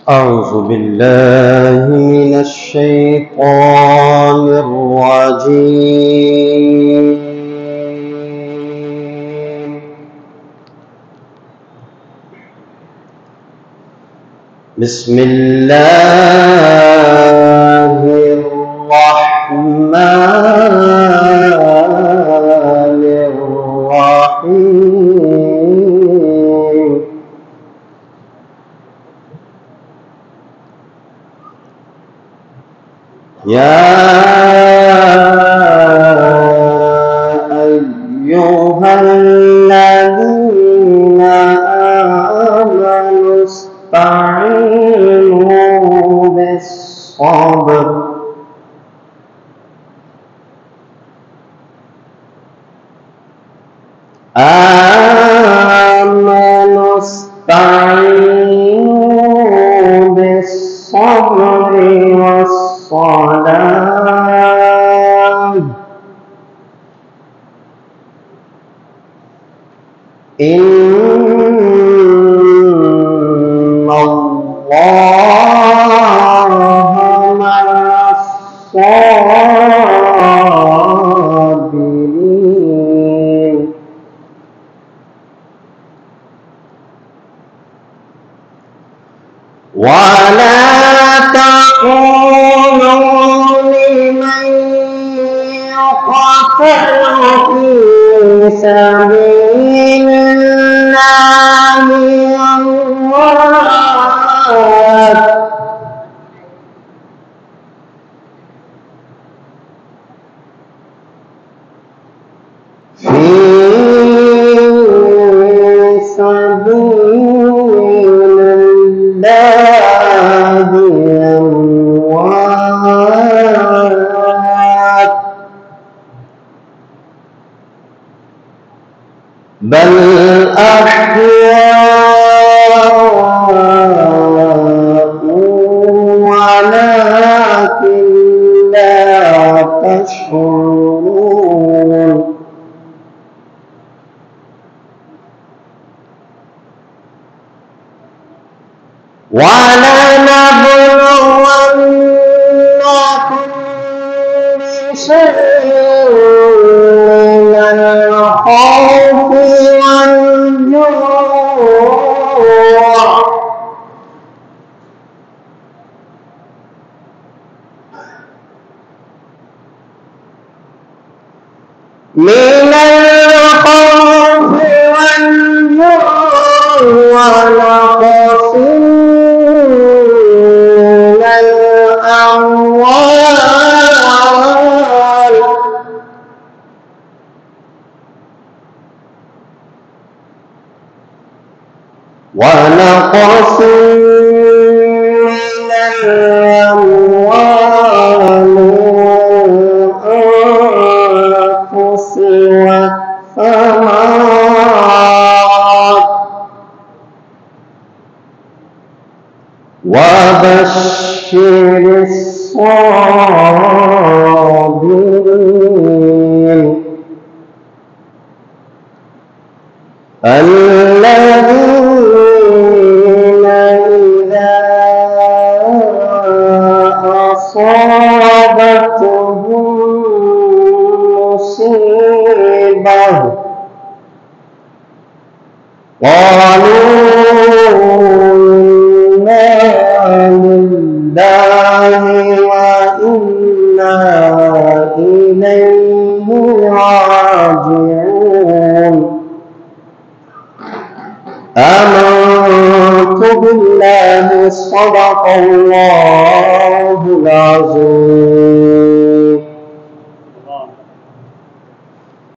أعوذ بالله من الشيطان الرجيم. بسم الله الرحمن الرحيم. يا أيها الذين آمنوا استعينوا بالصبر والصلاة إن الله مع الصابرين. ولا تقولوا لمن يقتل في سبيل الله أموات في سبيل الله أموات بل أحياء ولكن لا تشعرون. ولنبلونكم بشيء من الخوف والجوع ونقص من الأموال والأنفس والثمرات وبشر الصابرين الذين إذا أصابتهم مصيبة قالوا لله وإنا إليه راجعون. آمنت بالله صدق الله العظيم.